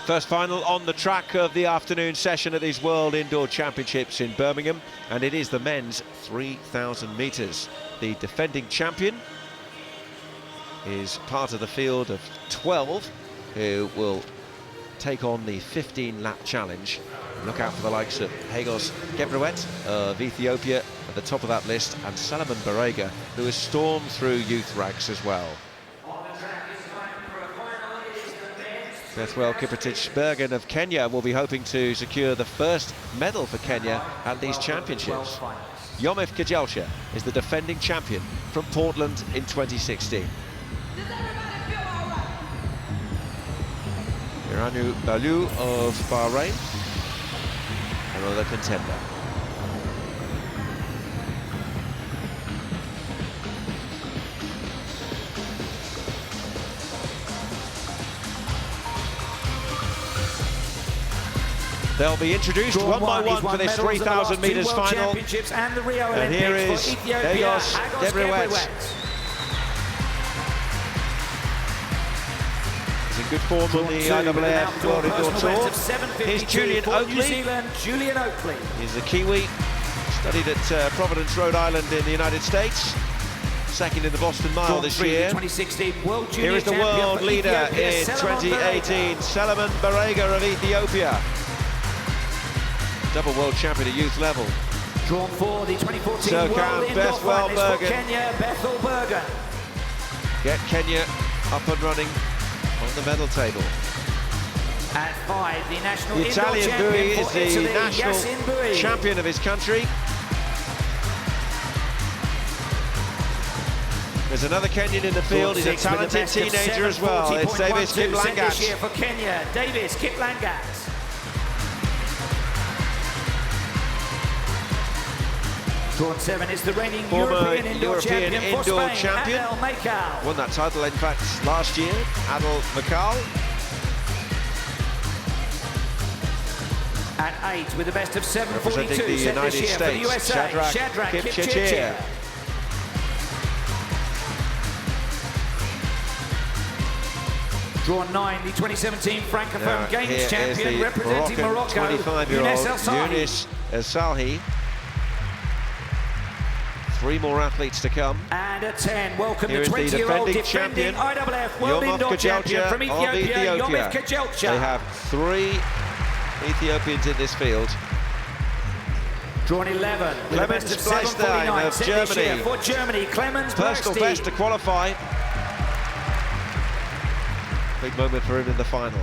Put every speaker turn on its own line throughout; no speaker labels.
First final on the track of the afternoon session at these World Indoor Championships in Birmingham, and it is the men's 3,000 metres. The defending champion is part of the field of 12 who will take on the 15-lap challenge. Look out for the likes of Hagos Gebrevet of Ethiopia at the top of that list, and Salomon Barega, who has stormed through youth ranks as well. Bethwell Kiprotich-Bergen of Kenya will be hoping to secure the first medal for Kenya at these championships. Yomif Kajelcha is the defending champion from Portland in 2016. Iranu Balu of Bahrain, another contender. They'll be introduced one by one for this 3,000 metres final. And here is Hagos Gebrevet. He's in good form on the IAAF World Indoor Tour. Here's Julian Oakley. He's a Kiwi, studied at Providence, Rhode Island in the United States. Second in the Boston Mile this year. Here is the world leader in 2018, Salomon Barega of Ethiopia. Double world champion at youth level.
Drawn for the 2014
so
World Indoor Finals for
Kenya,
Bethel Bergen.
Get Kenya up and running on the medal table.
At 5, the national
the Italian Bowie is the
Italy,
national champion of his country. There's another Kenyan in the field. He's a talented teenager as well. It's Davis Kiplangat.
This year for Kenya, Davis Kiplangat. Drawn 7 is the reigning European Indoor Champion for Spain, Adel Makal.
Won that title, in fact, last year, Adel Makal.
At 8, with the best of 7:42,
representing the United States,
for the USA, Shadrach Kipchirchir. Drawn 9, the 2017 Francophone Games champion, representing Morocco,
25-year-old Younes El Salhi. 3 more athletes to come.
And at 10, welcome the 20-year-old defending IAAF World Indoor Champion from Ethiopia, Yomif Kajelcha.
They have 3 Ethiopians in this field.
Drawn 11, with the best of 7:49
of Germany.
For Germany, Clemens
Personal best to qualify. Big moment for him in the final.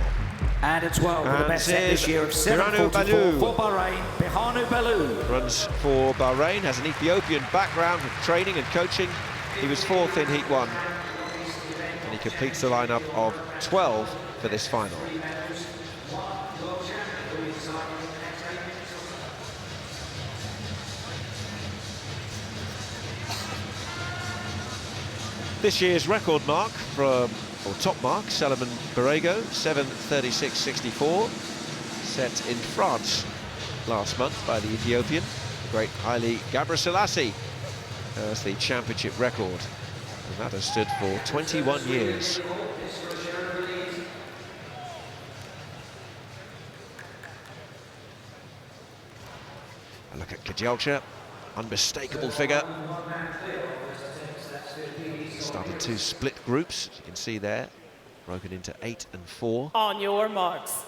And at 12, with the best set this year of 7:44 for Bahrain, Birmingham Balu.
Runs for Bahrain, has an Ethiopian background with training and coaching. He was 4th in Heat 1. And he completes the lineup of 12 for this final. This year's record mark from, or top mark, Salomon Barega, 7:36.64, set in France last month by the Ethiopian, the great Haile Gebrselassie, as the championship record, and that has stood for 21 years. A look at Kajelcha, unmistakable figure. Started 2 split groups, as you can see there, broken into 8 and 4.
On your marks.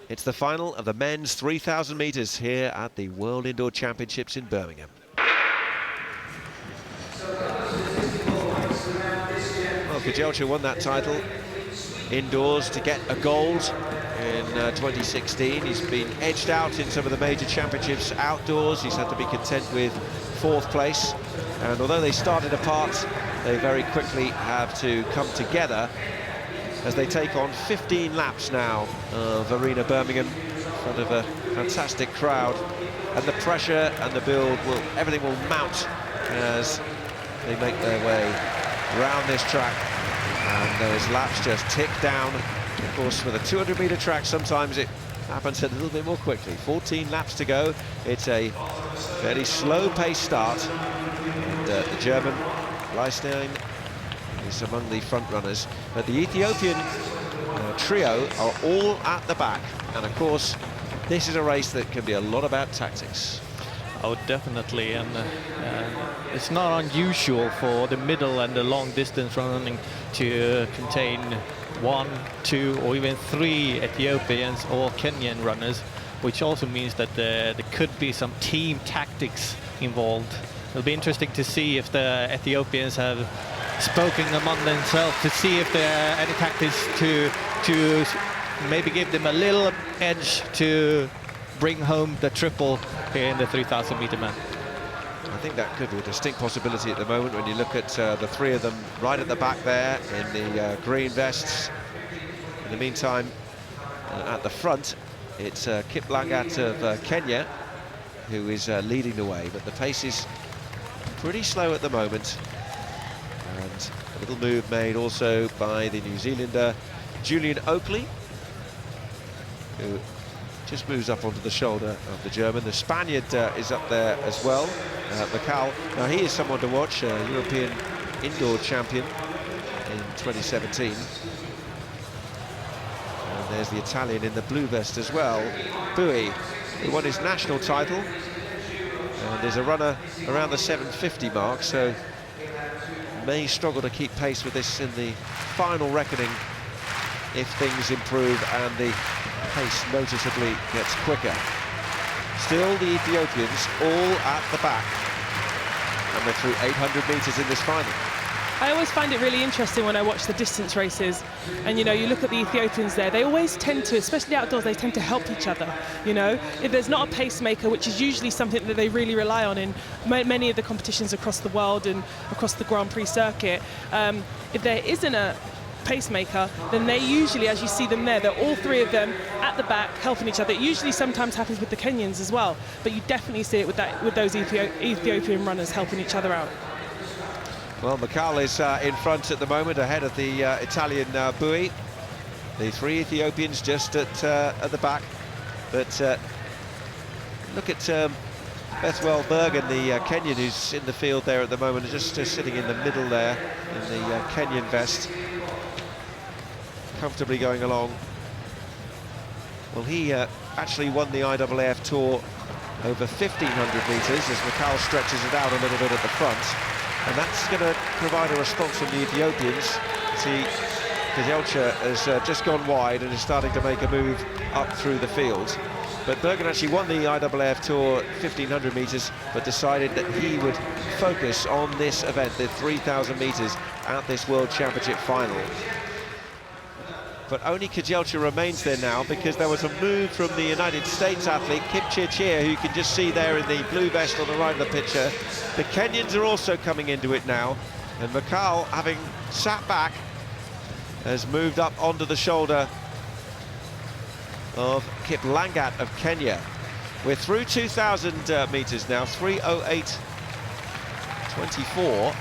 It's the final of the men's 3,000 metres here at the World Indoor Championships in Birmingham. Well, Kajelcha won that title indoors to get a gold in 2016. He's been edged out in some of the major championships outdoors. He's had to be content with 4th place. And although they started apart, they very quickly have to come together as they take on 15 laps now of Arena Birmingham in front of a fantastic crowd. And the pressure and the build, everything will mount as they make their way around this track. And those laps just tick down. Of course, with a 200-metre track, sometimes it happens a little bit more quickly. 14 laps to go. It's a fairly slow-paced start. And the German Leistein is among the front runners, but the Ethiopian trio are all at the back, and of course this is a race that can be a lot about tactics.
Oh, definitely, and it's not unusual for the middle and the long distance running to contain 1, 2 or even 3 Ethiopians or Kenyan runners, which also means that there could be some team tactics involved. It'll be interesting to see if the Ethiopians have spoken among themselves to see if there are any tactics to maybe give them a little edge to bring home the triple here in the 3,000 meter man.
I think that could be a distinct possibility at the moment when you look at the 3 of them right at the back there in the green vests. In the meantime, at the front, it's Kip Langat of Kenya who is leading the way, but the pace is pretty slow at the moment. And a little move made also by the New Zealander Julian Oakley, who just moves up onto the shoulder of the German. The Spaniard is up there as well, Mikal. Now he is someone to watch, European indoor champion in 2017. And there's the Italian in the blue vest as well, Bui, who won his national title. And there's a runner around the 750 mark, so may struggle to keep pace with this in the final reckoning if things improve and the pace noticeably gets quicker. Still the Ethiopians all at the back, and they're through 800 metres in this final.
I always find it really interesting when I watch the distance races, and you know, you look at the Ethiopians there, they always tend to, especially outdoors, they tend to help each other, you know. If there's not a pacemaker, which is usually something that they really rely on in many of the competitions across the world and across the Grand Prix circuit, if there isn't a pacemaker, then they usually, as you see them there, they're all 3 of them at the back helping each other. It usually sometimes happens with the Kenyans as well, but you definitely see it with those Ethiopian runners helping each other out.
Well, Mikal is in front at the moment, ahead of the Italian Bui. The 3 Ethiopians just at the back. But look at Bethwell Bergen, the Kenyan, who's in the field there at the moment, just sitting in the middle there in the Kenyan vest, comfortably going along. Well, he actually won the IAAF Tour over 1,500 metres as Mikal stretches it out a little bit at the front. And that's going to provide a response from the Ethiopians. See, Kajelcha has just gone wide and is starting to make a move up through the field. But Bergen actually won the IAAF Tour 1,500 metres, but decided that he would focus on this event, the 3,000 metres, at this World Championship final. But only Kajelcha remains there now because there was a move from the United States athlete, Kip Chirchir, who you can just see there in the blue vest on the right of the picture. The Kenyans are also coming into it now, and Mikal, having sat back, has moved up onto the shoulder of Kip Langat of Kenya. We're through 2,000 metres now, 3:08.24.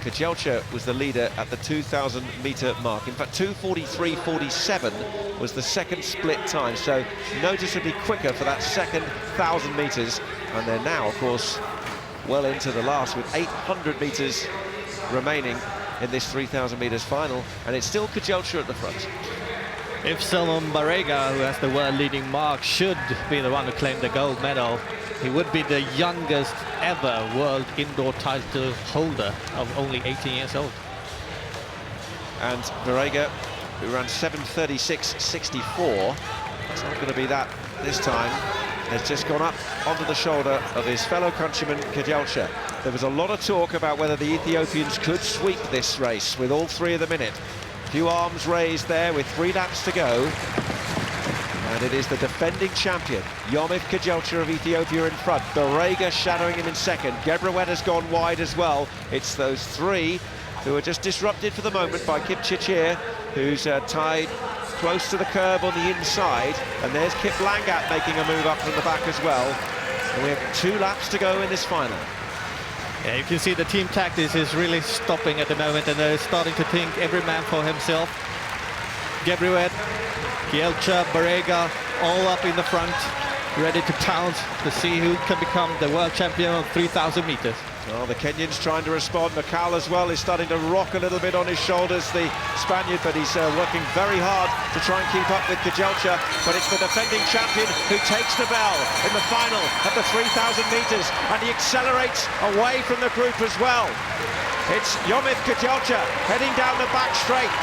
Kajelcha was the leader at the 2,000 metre mark. In fact, 2:43.47 was the second split time, so noticeably quicker for that second 1,000 metres. And they're now, of course, well into the last with 800 metres remaining in this 3,000 metres final, and it's still Kajelcha at the front.
If Solomon Barega, who has the world leading mark, should be the one to claim the gold medal, he would be the youngest ever world indoor title holder of only 18 years old.
And Barega, who ran 7:36.64, it's not going to be that this time, has just gone up onto the shoulder of his fellow countryman Kajelcha. There was a lot of talk about whether the Ethiopians could sweep this race with all 3 of them in it. A few arms raised there with 3 laps to go. And it is the defending champion, Yomif Kajelcha of Ethiopia in front. Barega shadowing him in second. Gebrewedt has gone wide as well. It's those 3 who are just disrupted for the moment by Kip Chirchir, who's tied close to the curb on the inside. And there's Kip Langat making a move up from the back as well. And we have 2 laps to go in this final.
Yeah, you can see the team tactics is really stopping at the moment, and they're starting to think every man for himself. Gebrewedt, Kajelcha, Barega, all up in the front, ready to pounce to see who can become the world champion of 3,000 meters.
Well, the Kenyans trying to respond. Makal as well is starting to rock a little bit on his shoulders, the Spaniard, but he's working very hard to try and keep up with Kajelcha. But it's the defending champion who takes the bell in the final at the 3,000 metres, and he accelerates away from the group as well. It's Yomif Kajelcha heading down the back straight.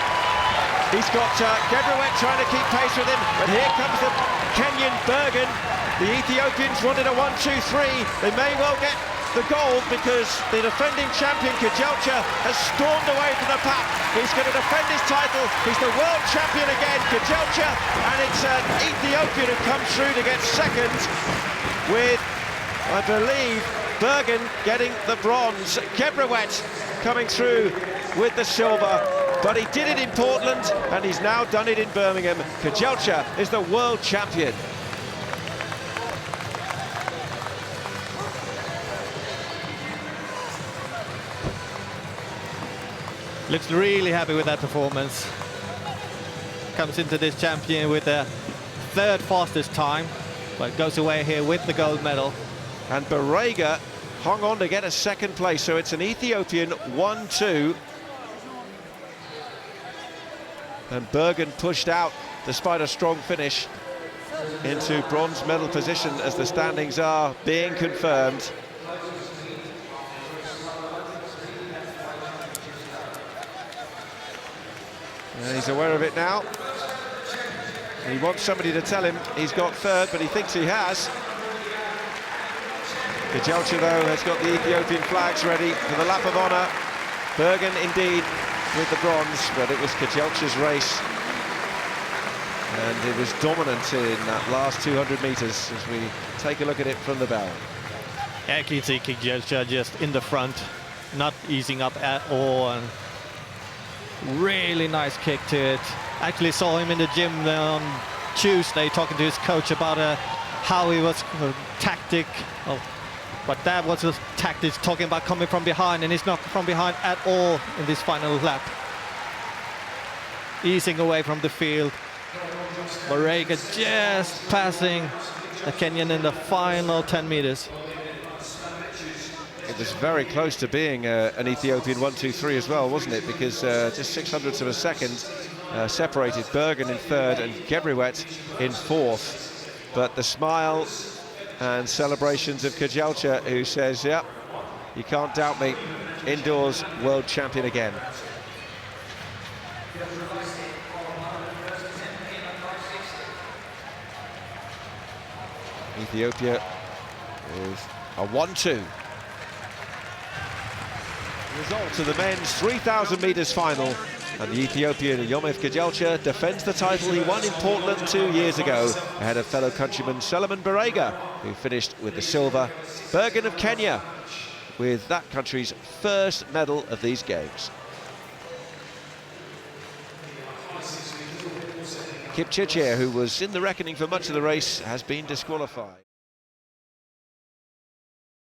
He's got Gebrevet trying to keep pace with him, but here comes the Kenyan Bergen. The Ethiopians wanted a 1-2-3. They may well get the gold because the defending champion Kajelcha has stormed away from the pack. He's going to defend his title. He's the world champion again, Kajelcha, and it's an Ethiopian who comes through to get second with, I believe, Bergen getting the bronze. Gebrevet coming through with the silver, but he did it in Portland and he's now done it in Birmingham. Kajelcha is the world champion.
Looks really happy with that performance. Comes into this champion with the third fastest time, but goes away here with the gold medal.
And Barega hung on to get a second place, so it's an Ethiopian 1-2. And Bergen pushed out, despite a strong finish, into bronze medal position as the standings are being confirmed. And he's aware of it now. He wants somebody to tell him he's got third, but he thinks he has. Kajelcha, though, has got the Ethiopian flags ready for the lap of honour. Bergen, indeed, with the bronze, but it was Kajelcha's race. And it was dominant in that last 200 metres as we take a look at it from the bow.
Yeah, you can see Kajelcha just in the front, not easing up at all. And really nice kick to it. Actually saw him in the gym on Tuesday talking to his coach about how he was tactic. Oh, but that was the tactics, talking about coming from behind, and he's not from behind at all in this final lap. Easing away from the field. Barega just passing the Kenyan in the final 10 meters.
It was very close to being an Ethiopian 1-2-3 as well, wasn't it? Because just 600ths of a second separated Bergen in third and Gebrevet in fourth. But the smile and celebrations of Kajelcha, who says, yeah, you can't doubt me, indoors world champion again. Ethiopia is a 1-2. Result of the men's 3,000 metres final, and the Ethiopian Yomif Kajelcha defends the title he won in Portland 2 years ago ahead of fellow countryman Solomon Barega, who finished with the silver. Bergen of Kenya with that country's first medal of these games. Kipchirchir, who was in the reckoning for much of the race, has been disqualified.